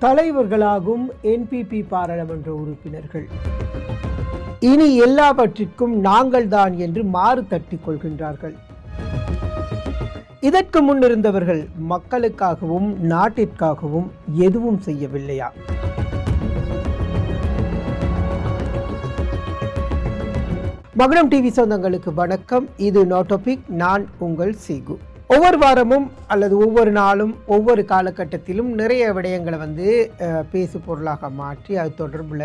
தலைவர்களாகும் NPP பாராளுமன்ற உறுப்பினர்கள் இனி எல்லாவற்றிற்கும் நாங்கள் தான் என்று மாறு தட்டிக் கொள்கின்றார்கள். இதற்கு முன்னிருந்தவர்கள் மக்களுக்காகவும் நாட்டிற்காகவும் எதுவும் செய்யவில்லையா? மகுடம் டிவி சொந்தங்களுக்கு வணக்கம். இது நோ டாபிக். நான் உங்கள் சீகு. ஒவ்வொரு வாரமும் அல்லது ஒவ்வொரு நாளும் ஒவ்வொரு காலகட்டத்திலும் நிறைய விடயங்களை பேசு பொருளாக மாற்றி அது தொடர்பில்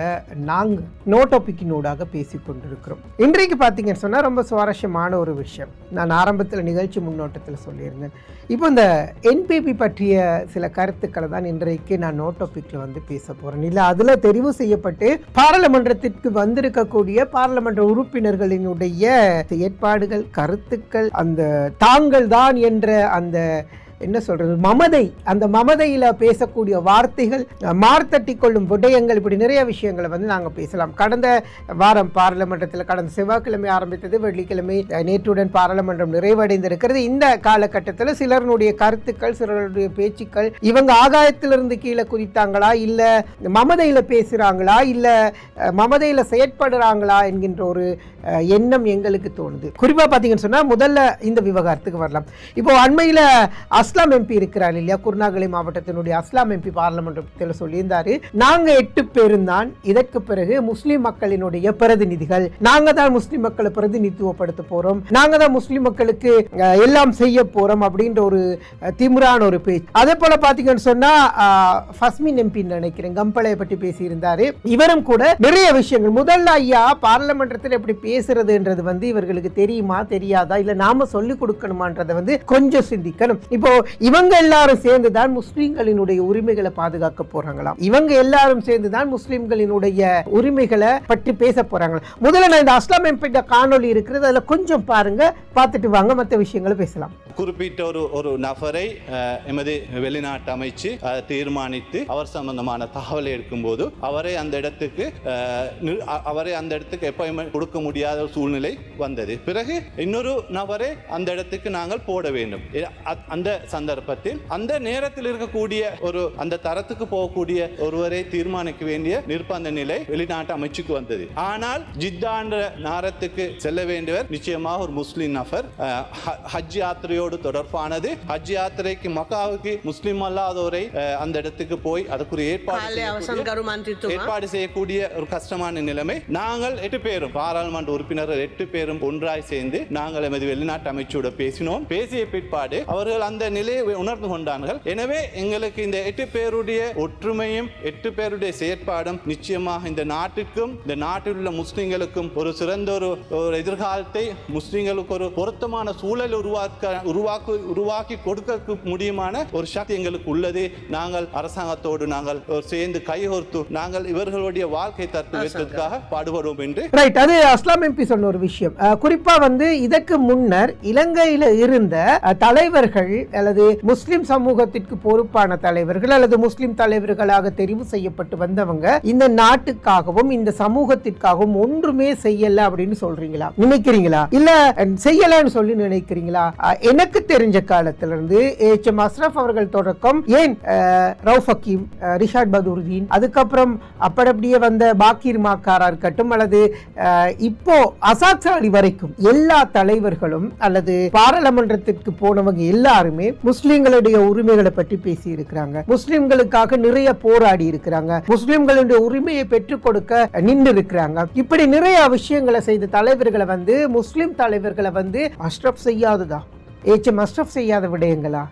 நாங்கள் நோ டாபிக்கினூடாக பேசி கொண்டிருக்கிறோம். இன்றைக்கு பார்த்தீங்கன்னு சொன்னால் ரொம்ப சுவாரஸ்யமான ஒரு விஷயம். நான் ஆரம்பத்தில் நிகழ்ச்சி முன்னோட்டத்தில் சொல்லியிருந்தேன். இப்போ இந்த என்பிபி பற்றிய சில கருத்துக்களை தான் இன்றைக்கு நான் நோ டாபிக்கில் பேச போகிறேன். இல்லை, அதில் தெரிவு செய்யப்பட்டு பாராளுமன்றத்திற்கு வந்திருக்கக்கூடிய பாராளுமன்ற உறுப்பினர்களினுடைய ஏற்பாடுகள், கருத்துக்கள், அந்த தாங்கள் தான் என்ற அந்த என்ன சொல்றது மமதை, அந்த மமதையில பேசக்கூடிய வார்த்தைகள், மார்த்தட்டி கொள்ளும் விடயங்கள், இப்படி நிறைய விஷயங்களை நாங்கள் பேசலாம். கடந்த வாரம் பாராளுமன்றத்தில் கடந்த செவ்வாய்க்கிழமை ஆரம்பித்தது, வெள்ளிக்கிழமை நேற்றுடன் பாராளுமன்றம் நிறைவடைந்திருக்கிறது. இந்த காலகட்டத்தில் சிலருடைய கருத்துக்கள், சிலருடைய பேச்சுக்கள், இவங்க ஆகாயத்திலிருந்து கீழே குதித்தாங்களா, இல்ல மமதையில பேசுறாங்களா, இல்ல மமதையில செயற்படுறாங்களா என்கின்ற ஒரு எண்ணம் எங்களுக்கு தோணுது. குறிப்பா பார்த்தீங்கன்னு சொன்னா முதல்ல இந்த விவகாரத்துக்கு வரலாம். இப்போ அண்மையில அஸ்லாம் எம்பி இருக்கிறார் இல்லையா, குருநாகலை மாவட்டத்தினுடைய அஸ்லாம் எம்பி பாராளுமன்றத்தில் சொல்லியிருந்தாரு, நாங்க 8 பேரும் தான் இதற்கு பிறகு முஸ்லிம் மக்களினுடைய பிரதிநிதிகள், நாங்க தான் முஸ்லிம் மக்களை பிரதிநிதித்துவப்படுத்த போறோம், நாங்க தான் முஸ்லிம் மக்களுக்கு எல்லாம் செய்ய போறோம் அப்படின்ற ஒரு திமிரான ஒரு பேச்சு. அதே போல பாத்தீங்கன்னு சொன்னா ஃபஸ்மின் எம்பி நினைக்கிறேன், கம்பளையை பற்றி பேசியிருந்தாரு. இவரும் கூட நிறைய விஷயங்கள், முதல்ல ஐயா பாராளுமன்றத்தில் எப்படி பேசுறதுன்றது இவர்களுக்கு தெரியுமா தெரியாதா, இல்ல நாம சொல்லிக் கொடுக்கணுமான்றதை கொஞ்சம் சிந்திக்கணும். இப்போ இவங்க எல்லாரும் சேர்ந்துதான் முஸ்லிம்களினுடைய உரிமைகளை பாதுகாக்க போறாங்களாம். இவங்க எல்லாரும் சேர்ந்துதான் முஸ்லிம்களினுடைய உரிமைகளை பற்றி பேச போறாங்க. முதல்ல நான் இந்த அஸ்லாம் எம்பி காணொலி இருக்கிறது, அதுல கொஞ்சம் பாருங்க, பார்த்துட்டு வாங்க மற்ற விஷயங்களை பேசலாம். குறிப்பிட்ட ஒரு நபரை எமது வெளிநாட்டு அமைச்சு தீர்மானித்து அவர் சம்பந்தமான தகவலை எடுக்கும்போது அவரை அந்த இடத்துக்கு அப்பாயின்மெண்ட் கொடுக்க முடியாத சூழ்நிலை வந்தது. பிறகு இன்னொரு நபரை அந்த இடத்துக்கு நாங்கள் போட வேண்டும். அந்த சந்தர்ப்பத்தில் அந்த நேரத்தில் இருக்கக்கூடிய அந்த தரத்துக்கு போகக்கூடிய ஒருவரை தீர்மானிக்க வேண்டிய நிர்பந்த நிலை வெளிநாட்டு அமைச்சுக்கு வந்தது. ஆனால் ஜித்தான்ற நேரத்துக்கு செல்ல வேண்டியவர் நிச்சயமாக ஒரு முஸ்லிம் நபர், ஹஜ் யாத்திரையோடு தொடர்பானது. ஹஜ் யாத்திரைக்கு மக்காவுக்கு முஸ்லிம் அல்லாதோரை அந்த இடத்துக்கு போய் அதுக்குரிய ஏற்பாடு செய்யக்கூடிய ஒரு கஷ்டமான நிலைமை. நாங்கள் 8 பேரும் பாராளுமன்ற உறுப்பினர்கள் 8 பேரும் ஒன்றாய் சேர்ந்து நாங்கள் எமது வெளிநாட்டு அமைச்சோட பேசினோம். பேசிய பிற்பாடு அவர்கள் அந்த நிலையை உணர்ந்து கொண்டார்கள். எனவே எங்களுக்கு இந்த 8 பேருடைய ஒற்றுமையும் 8 பேருடைய செயற்பாடும் நிச்சயமாக இந்த நாட்டுக்கும் இந்த நாட்டில் உள்ள முஸ்லிம்களுக்கும் ஒரு சிறந்த ஒரு எதிர்காலத்தை, முஸ்லிம்களுக்கு ஒரு பொருத்தமான சூழல் உருவாக்கி கொடுக்க முடியுமான ஒரு சக்தி எங்களுக்கு உள்ளது. நாங்கள் அரசாங்கத்தோடு நாங்கள் சேர்ந்து கைகோர்த்து நாங்கள் இவர்களுடைய வாழ்க்கை தத்துவத்திற்காக பாடுபடுவோம் என்று. ரைட், அது அஸ்லாம் எம்பி சொன்ன ஒரு விஷயம். குறிப்பா இதற்கு முன்னர் இலங்கையில இருந்த தலைவர்கள் அல்லது முஸ்லிம் சமூகத்திற்கு பொறுப்பான தலைவர்கள் அல்லது முஸ்லிம் தலைவர்களாக தெரிவு செய்யப்பட்டு வந்தவங்க இந்த நாட்டுக்காகவும் இந்த சமூகத்திற்காகவும் ஒன்றுமே செய்யல அப்படின்னு சொல்றீங்களா, நினைக்கிறீங்களா? இல்ல செய்யலன்னு சொல்லி நினைக்கிறீங்களா? எனக்கு தெரிஞ்ச காலத்திலிருந்து HM அஸ்ரப் அவர்கள் தொடக்கம், ஏன் ரவுஃப் ஹக்கீம், ரிஷாட் பதூர்தீன், அதுக்கப்புறம் அப்படியே வந்த பாக்கிர் மாக்காரா இருக்கட்டும், அல்லது இப்போ அசாத் அலி வரைக்கும் எல்லா தலைவர்களும் அல்லது பாராளுமன்றத்திற்கு போனவங்க எல்லாருமே முஸ்லிம்களுடைய உரிமைகளை பற்றி பேசி இருக்கிறாங்க. முஸ்லிம்களுக்காக நிறைய போராடி இருக்கிறாங்க. முஸ்லிம்களுடைய உரிமையை பெற்றுக் கொடுக்க நின்று இருக்கிறாங்க. இப்படி நிறைய விஷயங்களை செய்த தலைவர்களை முஸ்லிம் தலைவர்களை அஸ்ரப் செய்யாததா, HM அஸ்ரப் செய்யாத விடயங்களா?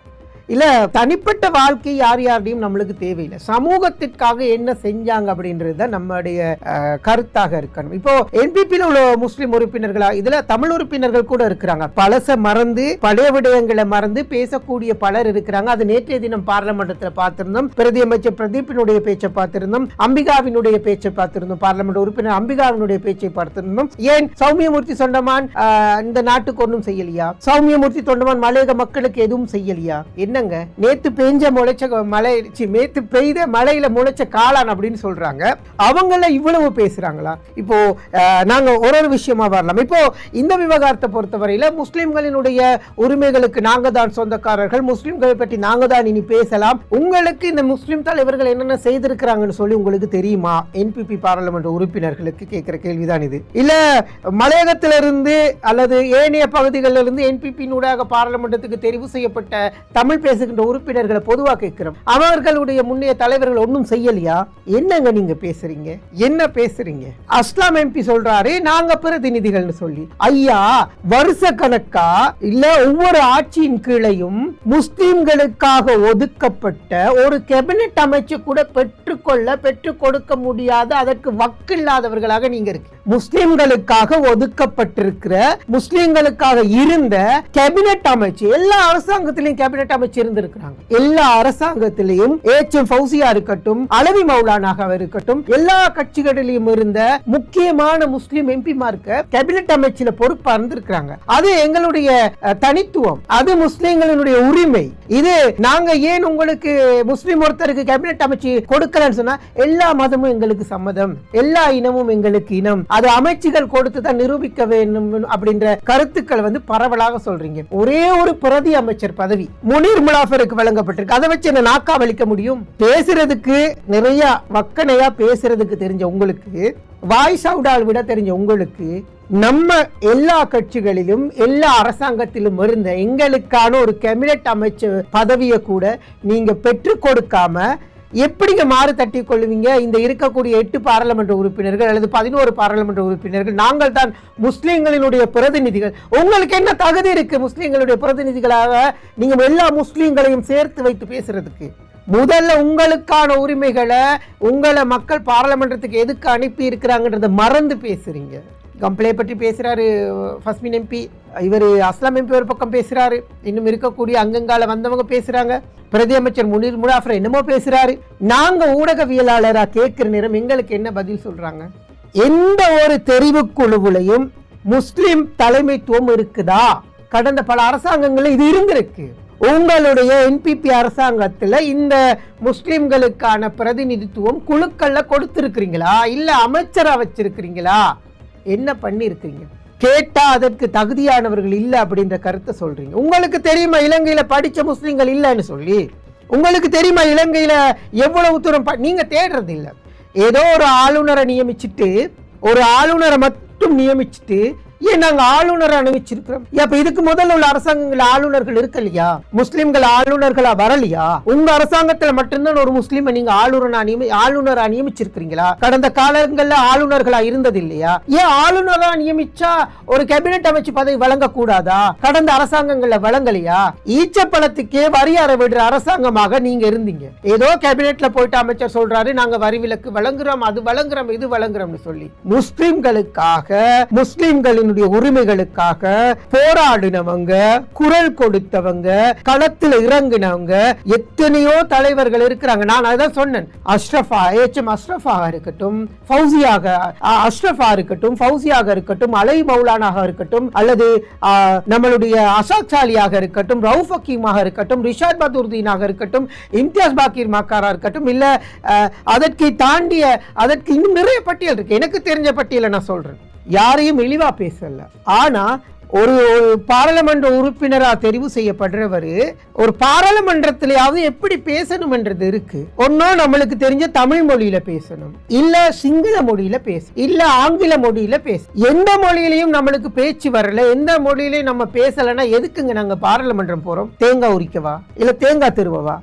இல்ல தனிப்பட்ட வாழ்க்கை யார் யாரையும் நம்மளுக்கு தேவையில்லை, சமூகத்திற்காக என்ன செஞ்சாங்க அப்படின்றது தான் நம்முடைய கருத்தாக இருக்கணும். இப்போ என்பிபியில் உள்ள முஸ்லிம் உறுப்பினர்களா, இதுல தமிழ் உறுப்பினர்கள் கூட இருக்கிறாங்க. பழச மறந்து பழைய விடயங்களை மறந்து பேசக்கூடிய பலர் இருக்கிறாங்க. அது நேற்றைய தினம் பாராளுமன்றத்தில் பார்த்திருந்தோம். பிரதி அமைச்சர் பிரதீப்பினுடைய பேச்சை பார்த்திருந்தோம், அம்பிகாவினுடைய பேச்சை பார்த்திருந்தோம், பாராளுமன்ற உறுப்பினர் அம்பிகாவினுடைய பேச்சை பார்த்திருந்தோம். ஏன் சௌமியமூர்த்தி தொண்டமான் இந்த நாட்டுக்கு ஒன்றும் செய்யலையா? சௌமியமூர்த்தி தொண்டமான் மலையக மக்களுக்கு எதுவும் செய்யலையா? என்ன என்னங்க நேத்து பெய்ஞ்ச நேத்து பெய்த மழையில முளைச்ச காளான் அப்படின்னு சொல்றாங்க. அவங்கள இவ்வளவு பேசுறாங்களா? இப்போ நாங்க ஒரு விஷயமா வரலாம். இப்போ இந்த விவகாரத்தை பொறுத்தவரையில முஸ்லிம்களினுடைய உரிமைகளுக்கு நாங்க தான் சொந்தக்காரர்கள், முஸ்லிம்களை பற்றி நாங்க தான் இனி பேசலாம். உங்களுக்கு இந்த முஸ்லிம் தலைவர்கள் என்னென்ன செய்திருக்கிறாங்கன்னு சொல்லி உங்களுக்கு தெரியுமா? என்பிபி பாராளுமன்ற உறுப்பினர்களுக்கு கேட்கிற கேள்விதான் இது. இல்ல மலையகத்திலிருந்து அல்லது ஏனைய பகுதிகளிலிருந்து என்பிபியினூடாக பாராளுமன்றத்துக்கு தெரிவு செய்யப்பட்ட தமிழ் பேசுகின்ற உறுப்பினர்களை பொதுவாக கேட்கிறோம். அவர்களுடைய முன்னைய தலைவர்கள் ஒன்றும் செய்யலையா? என்னங்க நீங்க பேசுறீங்க? என்ன பேசுறீங்க? அஸ்லாம் எம்பி சொல்றாரு நாங்க பிரதிநிதிகள்னு சொல்லி. ஐயா, வருஷ கணக்கா இல்ல ஒவ்வொரு ஆட்சியின் கீழையும் முஸ்லிம்களுக்காக ஒதுக்கப்பட்ட ஒரு கேபினெட் அமைச்சு கூட பெற்றுக் கொடுக்க முடியாத, அதற்கு வக்கில்லாதவர்களாக நீங்க இருக்கு. முஸ்லிம்களுக்காக ஒதுக்கப்பட்டிருக்கிற, முஸ்லிம்களுக்காக இருந்த கேபினெட் அமைச்சு, எல்லா அரசாங்கத்திலையும் கேபினெட் அமைச்சு இருந்திருக்கிறாங்க. எல்லா அரசாங்கத்திலையும் ஏஎச்எம் ஃபௌசியா இருக்கட்டும், அலவி மௌலானாக இருக்கட்டும், எல்லா கட்சிகளிலும் இருந்த முக்கியமான முஸ்லிம் எம்பிமாருக்கு கேபினெட் அமைச்சில பொறுப்பா இருந்திருக்கிறாங்க. அது எங்களுடைய தனித்துவம், அது முஸ்லிம்களுடைய உரிமை. இது நாங்க ஏன் உங்களுக்கு முஸ்லிம் ஒருத்தருக்கு கேபினெட் அமைச்சு கொடுக்கலன்னு சொன்னா, எல்லா மதமும் எங்களுக்கு சம்மதம், எல்லா இனமும் எங்களுக்கு இனம், அது அமைச்சுகள் கொடுத்து தான் நிரூபிக்க வேண்டும் அப்படின்ற கருத்துக்கள் பரவலாக சொல்றீங்க. ஒரே ஒரு பிரதி அமைச்சர் பதவி முனீர் முலாஃபருக்கு வழங்கப்பட்டிருக்கு. அதை வச்சு என்ன நாக்கா வலிக்க முடியும்? பேசுறதுக்கு நிறைய வக்கனையா பேசுறதுக்கு தெரிஞ்ச உங்களுக்கு, வாய்ஸ் அவுடால் விட தெரிஞ்ச உங்களுக்கு, நம்ம எல்லா கட்சிகளிலும் எல்லா அரசாங்கத்திலும் இருந்த எங்களுக்கான ஒரு கேபினெட் அமைச்சர் பதவியை கூட நீங்க பெற்றுக் கொடுக்காம எப்படிங்க மாறு தட்டி கொள்ளுவீங்க? இந்த இருக்கக்கூடிய 8 பாராளுமன்ற உறுப்பினர்கள் அல்லது 11 பாராளுமன்ற உறுப்பினர்கள் நாங்கள் தான் முஸ்லிம்களினுடைய பிரதிநிதிகள். உங்களுக்கு என்ன தகுதி இருக்கு முஸ்லிம்களுடைய பிரதிநிதிகளாக நீங்க எல்லா முஸ்லிம்களையும் சேர்த்து வைத்து பேசுறதுக்கு? முதல்ல உங்களுக்கான உரிமைகளை உங்களை மக்கள் பாராளுமன்றத்துக்கு எதுக்கு அனுப்பி இருக்கிறாங்கன்றத மறந்து பேசுறீங்க. கம்பளை பற்றி பேசுறாரு ஃபஸ்மின் எம்பி, இவர் அஸ்லாம் எம்பி ஒரு பக்கம் பேசுறாரு, இன்னும் இருக்கக்கூடிய அங்கங்கால வந்தவங்க பேசுறாங்க, பிரதி அமைச்சர் முனீர் முலாஃபர் என்னமோ பேசுறாரு. நாங்க ஊடகவியலாளரா கேட்கிற நேரம் எங்களுக்கு என்ன பதில் சொல்றாங்க? எந்த ஒரு தெரிவுக்குழுவுலையும் முஸ்லிம் தலைமைத்துவம் இருக்குதா? கடந்த பல அரசாங்கங்களில் இது இருந்திருக்கு. உங்களுடைய என்பிபி அரசாங்கத்துல இந்த முஸ்லிம்களுக்கான பிரதிநிதித்துவம் குழுக்கள்ல கொடுத்திருக்கிறீங்களா? இல்ல அமைச்சரா வச்சிருக்கிறீங்களா? என்ன பண்ணிருக்கீங்க? கேட்டா அதற்கு தகுதியானவர்கள் இல்லை அப்படின்ற கருத்தை சொல்றீங்க. உங்களுக்கு தெரியுமா இலங்கையில படிச்ச முஸ்லிம்கள் இல்லைன்னு சொல்லி? உங்களுக்கு தெரியுமா இலங்கையில எவ்வளவு தூரம் நீங்க தேடுறது இல்லை. ஏதோ ஒரு ஆளுநரை நியமிச்சுட்டு, ஒரு ஆளுநரை மட்டும் நியமிச்சுட்டு ஏன் நாங்க ஆளுநரை அனுப்பிச்சிருக்கிறோம்? அப்ப இதுக்கு முதல்ல உள்ள அரசாங்கங்கள் ஆளுநர்கள் இருக்கலையா? முஸ்லிம்கள் ஆளுநர்களா வரலையா? உங்க அரசாங்கத்துல மட்டும்தான் ஒரு முஸ்லிம் நீங்க ஆளுநரா நியமிச்சிருக்கிறீங்களா? கடந்த காலங்கள்ல ஆளுநர்களா இருந்தது இல்லையா? ஏன் ஆளுநரா நியமிச்சா ஒரு கேபினெட் அமைச்சு பதவி வழங்க கூடாதா? கடந்த அரசாங்கங்கள்ல வழங்கலையா? ஈச்சப்பழத்துக்கே வரியார விடுற அரசாங்கமாக நீங்க இருந்தீங்க. ஏதோ கேபினெட்ல போயிட்டு அமைச்சர் சொல்றாரு நாங்க வரி விலக்கு வழங்குறோம், அது வழங்குறோம், இது வழங்குறோம்னு சொல்லி முஸ்லிம்களுக்காக, முஸ்லிம்களின் உரிமைகளுக்காக போராடினவங்க, குரல் கொடுத்தவங்க, களத்தில் இறங்கினவங்க எத்தனையோ தலைவர்கள் இருக்கிறாங்க. நான் அதான் சொன்னேன். அஷ்ரஃபா, ஏஎச்எம் அஷ்ரஃபா இருக்கட்டும், அஷ்ரஃபா இருக்கட்டும், ஃபௌசியாக இருக்கட்டும், அலை மௌலானாக இருக்கட்டும், அல்லது நம்மளுடைய அசாத் சாலியாக இருக்கட்டும், ரவுஃப் ஹக்கீமாக இருக்கட்டும், ரிஷாத் பதுர்தீனாக இருக்கட்டும், இம்தியாஸ் பாக்கிர் மாக்காரா இருக்கட்டும், இல்ல அதற்கு தாண்டிய அதற்கு இன்னும் நிறைய பட்டியல் இருக்கு. எனக்கு தெரிஞ்ச பட்டியலை நான் சொல்றேன். யாரையும் இழிவா பேசல. ஆனா ஒரு பாராளுமன்ற உறுப்பினரா தெரிவு செய்யப்படுறவர் ஒரு பாராளுமன்றத்திலேயாவது எப்படி பேசணும் என்றது இருக்கு. ஒன்னும் நம்மளுக்கு தெரிஞ்ச தமிழ் மொழியில பேசணும், இல்ல சிங்கள மொழியில பேசணும், இல்ல ஆங்கில மொழியில பேசணும். எந்த மொழியிலையும் நம்மளுக்கு பேச்சு வரல, எந்த மொழியிலையும் நம்ம பேசலன்னா எதுக்குங்க நாங்க பாராளுமன்றம் போறோம்? தேங்காய் உரிக்கவா இல்ல தேங்காய் திருவவா?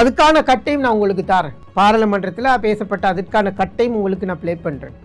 அதுக்கான கட்டையும் நான் உங்களுக்கு தரேன். பாராளுமன்றத்தில் பேசப்பட்ட அதற்கான கட்டையும் உங்களுக்கு நான் பிளே பண்றேன்.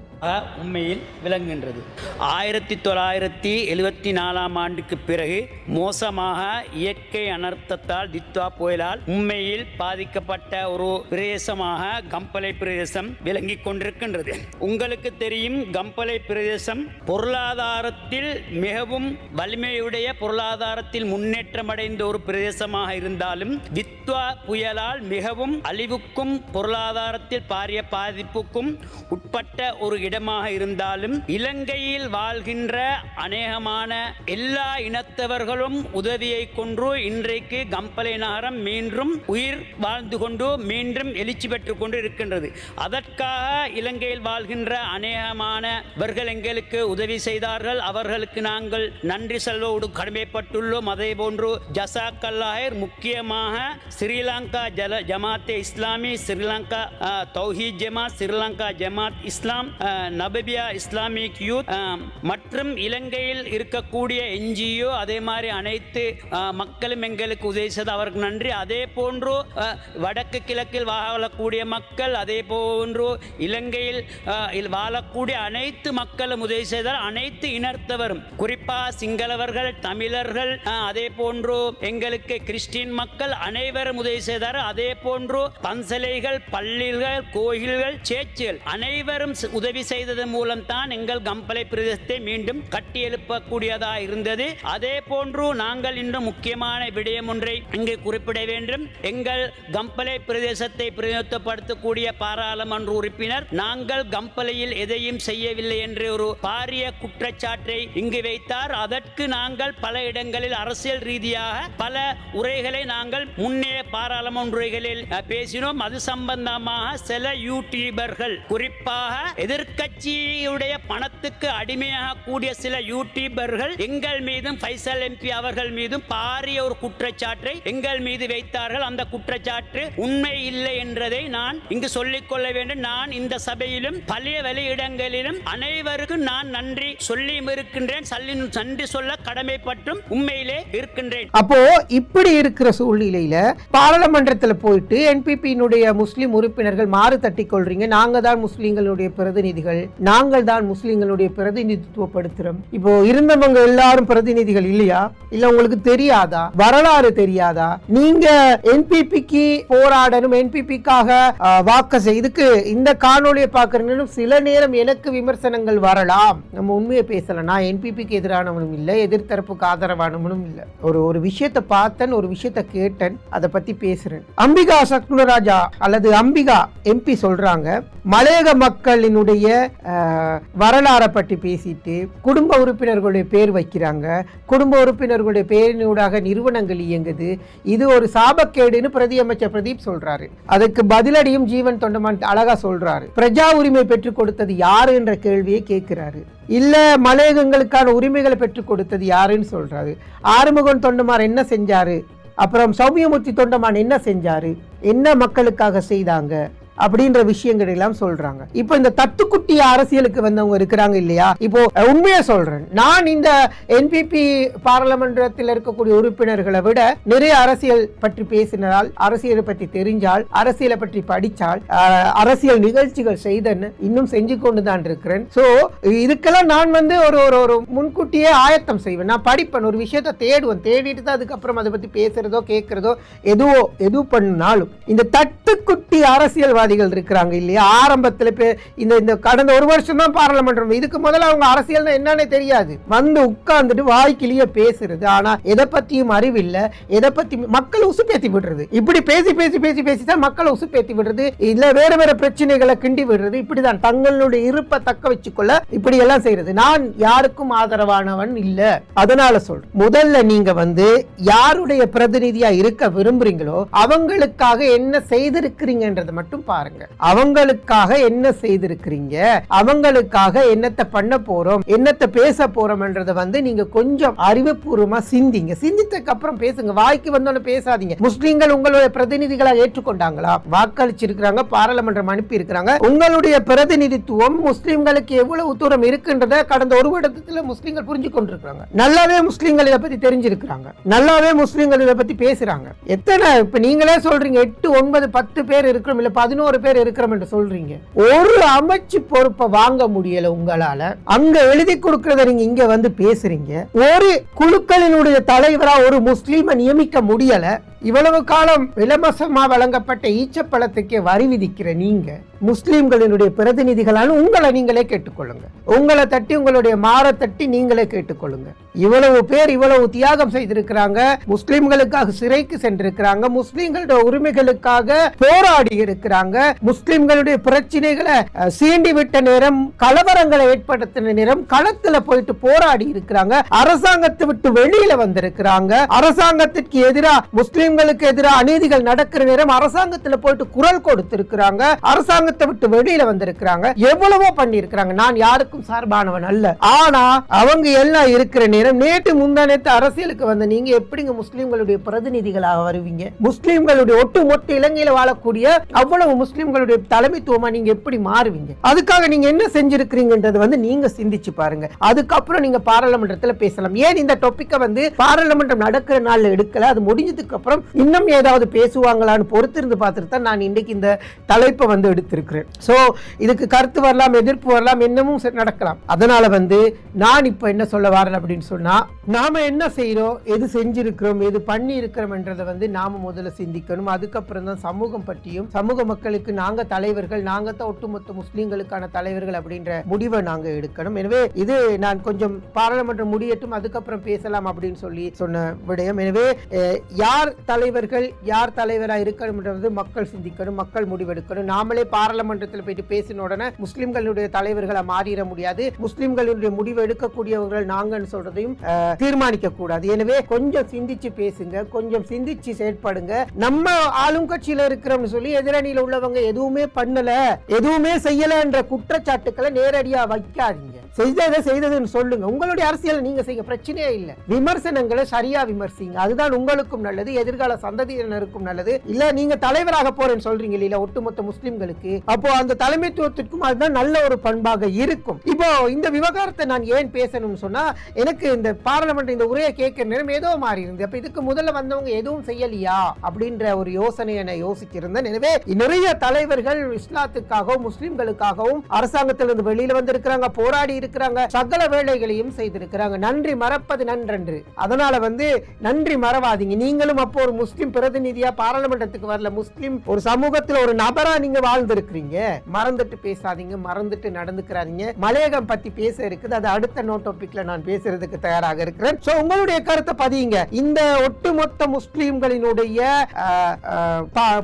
உண்மையில் விளங்குகின்றது. 1974 ஆண்டுக்கு பிறகு மோசமாக இயற்கை அனர்த்தத்தால் தித்வா புயலால் உண்மையில் பாதிக்கப்பட்ட ஒரு பிரதேசமாக கம்பளை பிரதேசம் விளங்கி கொண்டிருக்கின்றது. உங்களுக்கு தெரியும், கம்பளை பிரதேசம் பொருளாதாரத்தில் மிகவும் வலிமையுடைய, பொருளாதாரத்தில் முன்னேற்றம் அடைந்த ஒரு பிரதேசமாக இருந்தாலும் தித்வா புயலால் மிகவும் அழிவுக்கும் பொருளாதாரத்தில் பாரிய பாதிப்புக்கும் உட்பட்ட ஒரு இடமாக இருந்தாலும் இலங்கையில் வாழ்கின்ற அநேகமான எல்லா இனத்தவர்களும் உதவியை கொண்டு இன்றைக்கு கம்பளை நகரம் மீண்டும் உயிர் வாழ்ந்து கொண்டு மீண்டும் எழுச்சி பெற்றுக் கொண்டு இருக்கின்றது. அதற்காக இலங்கையில் வாழ்கின்ற அநேகமானவர்கள் எங்களுக்கு உதவி செய்தார்கள். அவர்களுக்கு நாங்கள் நன்றி செல்வோடு கடமைப்பட்டுள்ளோம். அதே போன்று ஜசாக்கல்லாஹர் முக்கியமாக ஸ்ரீலங்கா ஜமாத்தே இஸ்லாமி, ஸ்ரீலங்கா தௌஹீத் ஜமாத், ஸ்ரீலங்கா ஜமாத் இஸ்லாம், நபபியா இஸ்லாமிக் யூத் மற்றும் இலங்கையில் இருக்கக்கூடிய NGO அதே மாதிரி அனைத்து மக்களும் எங்களுக்கு உதவி செய்த அவருக்கு நன்றி. அதே போன்று வடக்கு கிழக்கில் வாழக்கூடிய மக்கள், அதே போன்று இலங்கையில் வாழக்கூடிய அனைத்து மக்களும் உதவி செய்தார். அனைத்து இனத்தவரும் குறிப்பாக சிங்களவர்கள், தமிழர்கள், அதே போன்று எங்களுக்கு கிறிஸ்டின் மக்கள் அனைவரும் உதவி செய்தார். அதே போன்று பன்சலைகள், பள்ளிகள், கோயில்கள், சேர்ச்சுகள் அனைவரும் உதவி செய்ததன் மூலம் தான் எங்கள் கம்பளை பிரதேசத்தை மீண்டும் கட்டியெழுப்பக்கூடியதாக இருந்தது. அதே போன்று நாங்கள் இன்று முக்கியமான விடயம் ஒன்றை இங்கு குறிப்பிட வேண்டும். எங்கள் கம்பளை பிரதேசத்தை பிரதிநிதித்துவப்படுத்தக்கூடிய பாராளுமன்ற உறுப்பினர் நாங்கள் கம்பளையில் எதையும் செய்யவில்லை என்று ஒரு பாரிய குற்றச்சாட்டை இங்கு வைத்தார். அதற்கு நாங்கள் பல இடங்களில் அரசியல் ரீதியாக பல உரைகளை நாங்கள் முன்னே பாராளுமன்ற உரைகளில் பேசினோம். அது சம்பந்தமாக சில யூடியூபர்கள், குறிப்பாக எதிர்க்கட்சியுடைய பணத்துக்கு அடிமையாக கூடிய சில யூடியூபர்கள் எங்கள் மீதும் ஃபைசல் MP அவர்கள் மீதும் பாரிய ஒரு குற்றச்சாட்டை எங்கள் மீது வைத்தார்கள். அந்த குற்றச்சாட்டு உண்மை இல்லை என்றதை நான் இங்கு சொல்லிக் கொள்ள வேண்டும். நான் இந்த சபையிலும் பழைய வெளியிடங்களிலும் அனைவருக்கும் நான் நன்றி சொல்லியும் இருக்கின்றேன், நன்றி சொல்ல கடமைப்பட்டும் உண்மையிலே இருக்கின்றேன். அப்போ இப்படி இருக்கிற சூழ்நிலையில பாராளுமன்றத்தில் போயிட்டு NPP-னுடைய முஸ்லிம் உறுப்பினர்கள் மாறு தட்டி கொள்றீங்க. நாங்க தான் முஸ்லிம்களுடைய பிரதிநிதிகள், நாங்கள் தான் முஸ்லிம்களுடைய பிரதிநிதித்துவப்படுத்துறோம். இப்போ இருந்தவங்க எல்லாரும் பிரதிநிதிகள் இல்லையா? இல்ல உங்களுக்கு தெரியாதா? வரலாறு தெரியாதா? நீங்க NPP-க்கு போராடணும், NPP-க்காக வாக்கு செய்துக்கு இந்த காணொலியை பார்க்கறீங்கன்னு சில நேரம் எனக்கு விமர்சனங்கள் வரலாம். நம்ம உண்மையை பேசலாம். நான் NPP-க்கு எதிரானவனும் இல்லை, எதிர்த்தரப்புக்கு ஆதரவானவனும் இல்லை. ஒரு விஷயத்தை பார்த்தேன், ஒரு விஷயத்தை கேட்டேன், அதை பத்தி பேசுறேன். அம்பிகா சக்னுராஜா அல்லது அம்பிகா MP சொல்றாங்க, மலையக மக்களினுடைய வரலாறை பற்றி பேசிட்டு குடும்ப உறுப்பினர்களுடைய பேர் வைக்கிறாங்க, குடும்ப உறுப்பினர்களுடைய பேரினூடாக நிறுவனங்கள் இயங்குது, இது ஒரு சாபக்கேடுன்னு பிரதி அமைச்சர் பிரதீப் சொல்றாரு. அதுக்கு பதிலடியும் ஜீவன் தொண்டமான் அழகா சொல்றாரு. பிரஜா உரிமை பெற்றுக் கொடுத்தது யாரு என்ற கேள்வியை கேட்கிறாரு. இல்ல மலையகங்களுக்கான உரிமைகளை பெற்றுக் கொடுத்தது யாருன்னு சொல்றாரு. ஆறுமுகன் தொண்டமார் என்ன செஞ்சாரு, அப்புறம் சௌமியமூர்த்தி தொண்டமான் என்ன செஞ்சாரு, என்ன மக்களுக்காக செய்தாங்க அப்படின்ற விஷயங்கள் எல்லாம் சொல்றாங்க. இப்போ இந்த தட்டுக்குட்டி அரசியலுக்கு வந்தவங்க இருக்கிறாங்க இல்லையா? இப்போ உண்மையா சொல்றேன், நான் இந்த NPP பாராளுமன்றத்தில் இருக்கக்கூடிய உறுப்பினர்களை விட நிறைய அரசியல் பற்றி பேசினால், அரசியலை பற்றி தெரிஞ்சால், அரசியலை பற்றி படிச்சால், அரசியல் நிகழ்ச்சிகள் செய்தன்னு இன்னும் செஞ்சு கொண்டு தான் இருக்கிறேன். சோ இதுக்கெல்லாம் நான் ஒரு முன்கூட்டியே ஆயத்தம் செய்வேன். நான் படிப்பேன், ஒரு விஷயத்தை தேடுவேன், தேடிட்டு தான் அதுக்கப்புறம் அதை பத்தி பேசுறதோ கேட்கறதோ எது பண்ணாலும் இந்த தட்டுக்குட்டி அரசியல் இருக்கிறாங்க இல்லையா? ஆரம்பத்தில் இந்த கடந்த ஒரு வருஷம் தான் பாராளுமன்றம். இதுக்கு முதல்ல அவங்க அரசியல் என்னன்னு தெரியாது, வந்து உட்கார்ந்துட்டு வாய்க்கிலேயே பேசுறது. ஆனா எதை பத்தியும் அறிவில்லை, எதை பத்தி மக்களை உசுப்பேத்தி விடுறது. இப்படி பேசி பேசி பேசி பேசி தான் மக்களை உசுப்பேத்தி விடுறது, இல்ல வேற வேற பிரச்சனைகளை கிண்டி விடுறது. இப்படிதான் தங்களுடைய இருப்பை தக்க வச்சுக்கொள்ள இப்படி எல்லாம் செய்யறது. நான் யாருக்கும் ஆதரவானவன் இல்ல. அதனால சொல்றேன், முதல்ல நீங்க யாருடைய பிரதிநிதியா இருக்க விரும்புறீங்களோ அவங்களுக்காக என்ன செய்திருக்கிறீங்கன்றதை மட்டும் பாருங்க. அவங்களுக்காக என்ன செய்திருக்கிறீங்க, அவங்களுக்காக என்னத்தை பண்ண போறோம், என்னத்தை பேச போறோம்ன்றத நீங்க கொஞ்சம் அறிவுபூர்வமா சிந்திங்க. சிந்தித்ததுக்கு அப்புறம் பேசுங்க. வாய்க்கு வந்தோன்னு பேசாதீங்க. முஸ்லிம்கள் உங்களுடைய பிரதிநிதிகளாக ஏற்றுக்கொண்டாங்களா? வாக்களிச்சிருக்கிறாங்க, பாராளுமன்றம் அனுப்பி இருக்கிறாங்க. உங்களுடைய பிரதிநிதித்துவம் முஸ்லிம்களுக்கு எவ்வளவு தூரம் இருக்குன்றத கடந்த ஒரு வருடத்துல முஸ்லிம்கள் புரிஞ்சு கொண்டிருக்கிறாங்க. நல்லாவே முஸ்லிம்கள் இதை பத்தி தெரிஞ்சிருக்கிறாங்க, நல்லாவே முஸ்லிம்கள் இதை பத்தி பேசுறாங்க. எத்தனை இப்ப நீங்களே சொல்றீங்க 8, 9, 10 பேர் இருக்கிறோம், இல்ல 11 பேர் இருக்கிறோம் என்று சொல்றீங்க. ஒரு அமைச்சு பொறுப்பை வாங்க முடியல உங்களால. அங்க எழுதி கொடுக்கறத நீங்க இங்க பேசுறீங்க. ஒரு குழுக்களினுடைய தலைவரா ஒரு முஸ்லீமை நியமிக்க முடியல. இவ்வளவு காலம் இலவசமா வழங்கப்பட்ட ஈச்சப்பழத்துக்கே வரி விதிக்கிற நீங்க முஸ்லிம்களினுடைய பிரதிநிதிகளான உங்களை நீங்களே கேட்டுக்கொள்ளுங்க. உங்களை தட்டி உங்களுடைய மாற தட்டி நீங்களே கேட்டுக்கொள்ளுங்க. இவ்வளவு பேர் இவ்வளவு தியாகம் செய்திருக்கிறாங்க, முஸ்லிம்களுக்காக சிறைக்கு சென்றிருக்கிறாங்க, முஸ்லிம்களுடைய உரிமைகளுக்காக போராடி இருக்கிறாங்க, முஸ்லிம்களுடைய பிரச்சனைகளை சீண்டி விட்ட நேரம், கலவரங்களை ஏற்படுத்தின நேரம் களத்துல போயிட்டு போராடி இருக்கிறாங்க, அரசாங்கத்தை விட்டு வெளியில வந்திருக்கிறாங்க, அரசாங்கத்திற்கு எதிராக முஸ்லிம்களுக்கு எதிராக அநீதிகள் நடக்கிற நேரம் அரசாங்கத்துல போயிட்டு குரல் கொடுத்திருக்கிறாங்க, அரசாங்கத்தை விட்டு வெளியில வந்திருக்கிறாங்க, எவ்வளவோ பண்ணி இருக்கிறாங்க. நான் யாருக்கும் சார்பானவன் அல்ல. ஆனா அவங்க எல்லாம் இருக்கிற நேரம் நேற்று முந்தானத்து அரசியலுக்கு வந்த நீங்க எப்படிங்க முஸ்லிம்களுடைய பிரதிநிதிகளாக வருவீங்க? முஸ்லிம்களுடைய ஒட்டுமொத்த இலங்கையில வாழக்கூடிய அவ்வளவு முஸ்லிம்களுடைய தலைமைத்துவமா நீங்க எப்படி மாறுவீங்க? அதுக்காக நீங்க என்ன செஞ்சிருக்கிறீங்கன்றது நீங்க சிந்திச்சு பாருங்க. அதுக்கப்புறம் நீங்க பாராளுமன்றத்தில் பேசலாம். ஏன் இந்த டாபிக்கை பாராளுமன்றம் நடக்கிற நாள்ல எடுக்கல? அது முடிஞ்சதுக்கு அப்புறம் இன்னும் ஏதாவது பேசுவாங்களான்னு பொறுத்திருந்து பார்த்துட்டு தான் நான் இன்னைக்கு இந்த தலைப்பை எடுத்திருக்கிறேன். சோ இதுக்கு கருத்து வரலாம், எதிர்ப்பு வரலாம், என்னமும் நடக்கலாம். அதனால நான் இப்ப என்ன சொல்ல வரேன் அப்படின்னு சொன்னா, நாம என்ன செய்யறோம், எது செஞ்சிருக்கிறோம், எது பண்ணி இருக்கிறோம்ன்றதை நாம முதல்ல சிந்திக்கணும். அதுக்கப்புறம் தான் சமூகம் பற்றியும், சமூக மக்களுக்கு நாங்க தலைவர்கள், நாங்க தான் ஒட்டுமொத்த முஸ்லிம்களுக்கான தலைவர்கள் அப்படின்ற முடிவை நாங்க எடுக்கணும். எனவே இது நான் கொஞ்சம் பாராளுமன்றம் முடியட்டும் அதுக்கப்புறம் பேசலாம் அப்படின்னு சொல்லி சொன்ன விடயம். எனவே யார் தலைவர்கள், யார் தலைவரா இருக்கணும்ன்றது மக்கள் சிந்திக்கணும், மக்கள் முடிவெடுக்கணும். நாமளே பாராளுமன்றத்தில் போயிட்டு பேசின உடனே முஸ்லிம்களுடைய தலைவர்களை மாறிட முடியாது. முஸ்லிம்களுடைய முடிவு எடுக்கக்கூடியவர்கள் நாங்கன்னு சொல்றதையும் தீர்மானிக்க கூடாது. எனவே கொஞ்சம் சிந்திச்சு பேசுங்க, கொஞ்சம் சிந்திச்சு செயல்படுங்க. நம்ம ஆளும் கட்சியில இருக்கிறோம்னு சொல்லி எதிரணியில உள்ளவங்க எதுவுமே பண்ணல, எதுவுமே செய்யல என்ற குற்றச்சாட்டுக்களை நேரடியா வைக்காதீங்க. செய்ததுன்னு சொல்லுங்க. உங்களுடைய அரசியல் நீங்க செய்ய பிரச்சனையே இல்லை. விமர்சனங்களை சரியா விமர்சிங்க. அதுதான் உங்களுக்கும் நல்லது, எதிர்கால சந்ததியினருக்கும் நல்லது. இல்ல நீங்க தலைவராக போறேன்னு சொல்றீங்க இல்ல ஒட்டுமொத்த முஸ்லிம்களுக்கு, அப்போ அந்த தலைமைத்துவத்திற்கும் அதுதான் நல்ல ஒரு பண்பாக இருக்கும். இப்போ இந்த விவகாரத்தை நான் ஏன் பேசணும்னு சொன்னா, எனக்கு இந்த பாராளுமன்ற இந்த உரையை கேட்கிற நேரம் ஏதோ மாறி இருந்து, அப்ப இதுக்கு முதல்ல வந்தவங்க எதுவும் செய்யலையா அப்படின்ற ஒரு யோசனையை நான் யோசிச்சிருந்தேன். எனவே நிறைய தலைவர்கள் இஸ்லாத்துக்காகவும் முஸ்லிம்களுக்காகவும் அரசாங்கத்திலிருந்து வெளியில வந்திருக்கிறாங்க, போராடி இருக்கிறாங்க, சகல வேலைகளையும் செய்திருக்கிறாங்க. நன்றி மறப்பது நன்றன்று. அதனால நன்றி மறவாதீங்க. நீங்களும் அப்போ ஒரு முஸ்லிம் பிரதிநிதியா பாராளுமன்றத்துக்கு வரல, முஸ்லிம் ஒரு சமூகத்தில் ஒரு நபரா நீங்க வாழ்ந்திருக்கிறீங்க. மறந்துட்டு பேசாதீங்க, மறந்துட்டு நடந்துக்கிறாதீங்க. மலையகம் பத்தி பேச இருக்குது, அது அடுத்த நோ டாபிக்ல நான் பேசுறதுக்கு தயாராக இருக்கிறேன். சோ உங்களுடைய கருத்தை பதியுங்க. இந்த ஒட்டுமொத்த முஸ்லிம்களினுடைய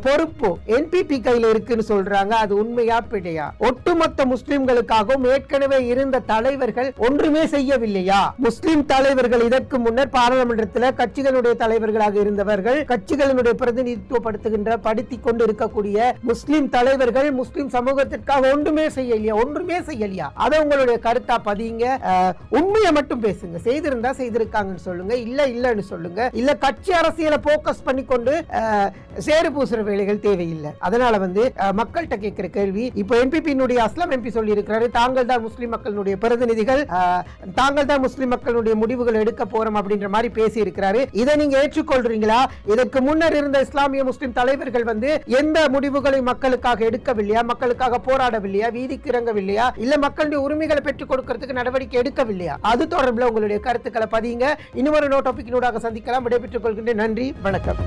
பொறுப்பு என்பிபி கையில இருக்குன்னு சொல்றாங்க, அது உண்மையா பிழையா? ஒட்டுமொத்த முஸ்லிம்களுக்காகவும் ஏற்கனவே இருந்த தலைவர்கள் ஒன்றுமே செய்யவில்லையா? முஸ்லிம் தலைவர்கள் இதற்கு முன்னர் பாராளுமன்றத்தில் கட்சிகளுடைய தலைவர்களாக இருந்தவர்கள், கட்சிகளுடைய பிரதிநிதித்துவப்படுத்துகின்ற படுத்திக் கொண்டு இருக்கக்கூடிய முஸ்லிம் தலைவர்கள் முஸ்லிம் சமூகத்திற்காக ஒன்றுமே செய்யலையா? அதை உங்களுடைய கருத்தா பதியுங்க. உண்மையை மட்டும் பேசுங்க. செய்திருந்தா செய்திருக்காங்கன்னு சொல்லுங்க, இல்லன்னு சொல்லுங்க. இல்ல கட்சி அரசியலை போக்கஸ் பண்ணி கொண்டு சேறு பூசுற வேலைகள் தேவையில்லை. அதனால மக்கள்கிட்ட கேட்கிற கேள்வி, இப்போ என்பிபியினுடைய அஸ்லாம் எம்பி சொல்லி இருக்கிறாரு, தாங்கள் தான் முஸ்லிம் மக்களுடைய பிரதிநிதிகள், தாங்கள் தான் முஸ்லிம் மக்களுடைய முடிவுகள் எடுக்க போறோம் அப்படின்ற மாதிரி பேசி இருக்கிறாரு. இதை நீங்க ஏற்றுக்கொள்றீங்களா? இதற்கு முன்னர் இருந்த இஸ்லாமிய முஸ்லிம் தலைவர்கள் எந்த முடிவுகளை மக்களுக்காக எடுக்கவில்லையா? மக்களுக்காக போராடவில்லையா? வீதிக்கு இறங்கவில்லையா? இல்ல மக்களுடைய உரிமைகளை பெற்றுக் கொடுக்கிறதுக்கு நடவடிக்கை எடுக்கவில்லையா? அது தொடர்பில் உங்களுடைய கருத்துக்களை பதியுங்க. இன்னொரு நோ டாபிக்கினூடாக சந்திக்கலாம். விடைபெற்றுக் கொள்கின்றேன். நன்றி, வணக்கம்.